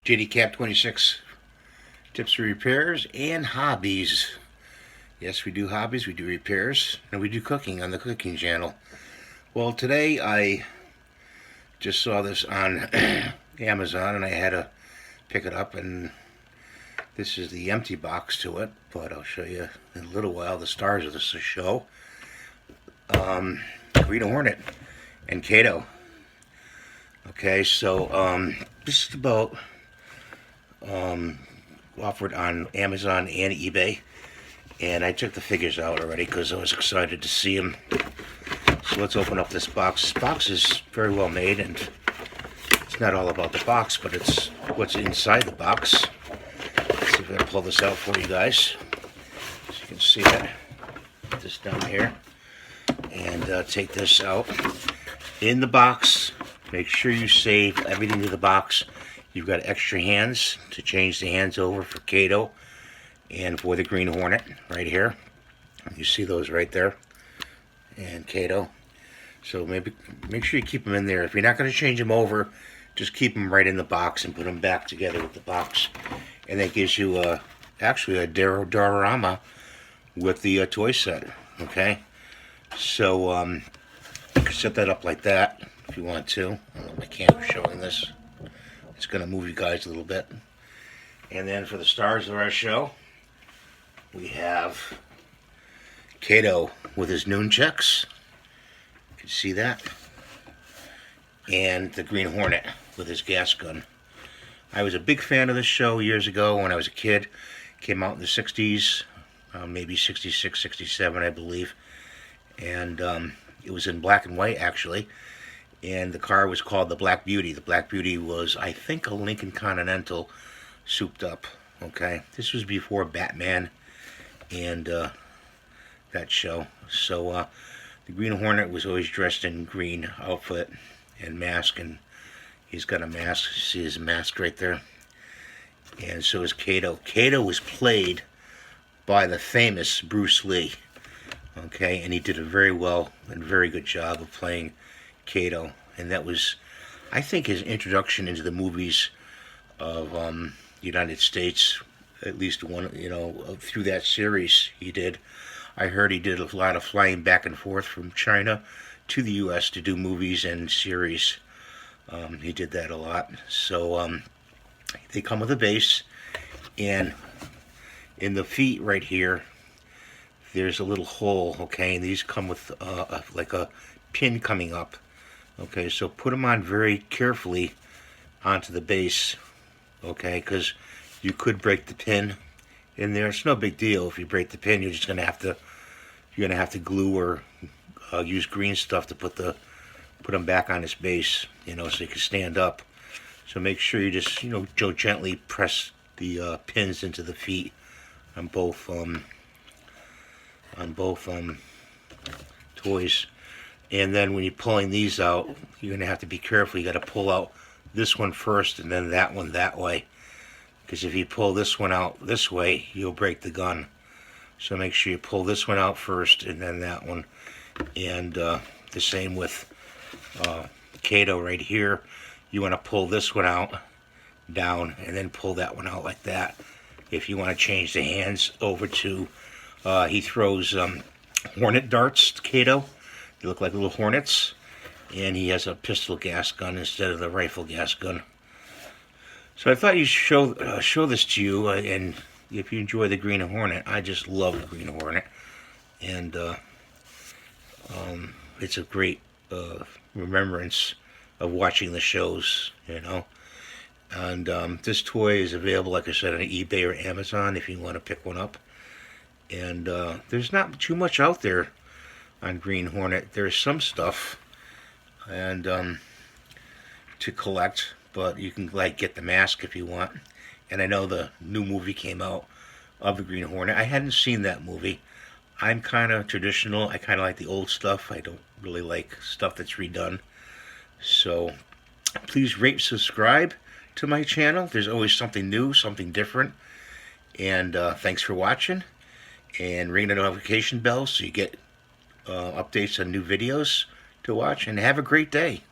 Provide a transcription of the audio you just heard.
JD 26 tips for repairs and hobbies. Yes, we do hobbies, we do repairs, and we do cooking on the cooking channel. Well, today I just saw this on Amazon and I had to pick it up, and this is the empty box to it, but I'll show you in a little while the stars of this show. Green Hornet and Kato. Okay, so this is about offered on Amazon and eBay, and I took the figures out already because I was excited to see them. So let's open up this box. This box is very well made, and it's not all about the box, but it's what's inside the box. Let's see if I can pull this out for you guys so you can see it. Put this down here and take this out. In the box, make sure you save everything to the box. You've got extra hands to change the hands over for Kato and for the Green Hornet right here. You see those right there, and Kato. So maybe make sure you keep them in there. If you're not going to change them over, just keep them right in the box and put them back together with the box. And that gives you actually a diorama with the toy set. Okay, so you can set that up like that if you want to. I don't know if my camera's showing this. It's going to move you guys a little bit. And then for the stars of our show, we have Kato with his nunchucks. You can see that. And the Green Hornet with his gas gun. I was a big fan of this show years ago when I was a kid. It came out in the 60s, maybe 66, 67, I believe. And it was in black and white, actually. And the car was called the Black Beauty. The Black Beauty was, I think, a Lincoln Continental souped up. Okay, this was before Batman and that show. So the Green Hornet was always dressed in green outfit and mask, and he's got a mask. You see his mask right there. And so is Kato. Kato was played by the famous Bruce Lee. Okay, and he did a very well and very good job of playing Kato, and that was, I think, his introduction into the movies of the United States. At least one, through that series he did. I heard he did a lot of flying back and forth from China to the U.S. to do movies and series. He did that a lot. So they come with a base, and in the feet right here, there's a little hole. Okay, and these come with like a pin coming up. Okay, so put them on very carefully onto the base, okay, because you could break the pin in there. It's no big deal if you break the pin. You're just gonna have to glue or use green stuff to put them back on this base, so you can stand up. So make sure you just gently press the pins into the feet on both toys. And then when you're pulling these out, you're going to have to be careful. You got to pull out this one first and then that one that way. Because if you pull this one out this way, you'll break the gun. So make sure you pull this one out first and then that one. And the same with Kato right here. You want to pull this one out, down, and then pull that one out like that. If you want to change the hands over to, he throws hornet darts, Kato. They look like little hornets, and he has a pistol gas gun instead of the rifle gas gun. So I thought you'd show this to you, and if you enjoy the Green Hornet, I just love the Green Hornet, and it's a great remembrance of watching the shows, And this toy is available, like I said, on eBay or Amazon if you want to pick one up. And there's not too much out there on Green Hornet. There's some stuff and to collect, but you can get the mask if you want. And I know the new movie came out of the Green Hornet. I hadn't seen that movie. I'm kind of traditional. I kind of like the old stuff. I don't really like stuff that's redone. So please rate, subscribe to my channel. There's always something new, something different. And thanks for watching. And ring the notification bell so you get updates on new videos to watch, and have a great day.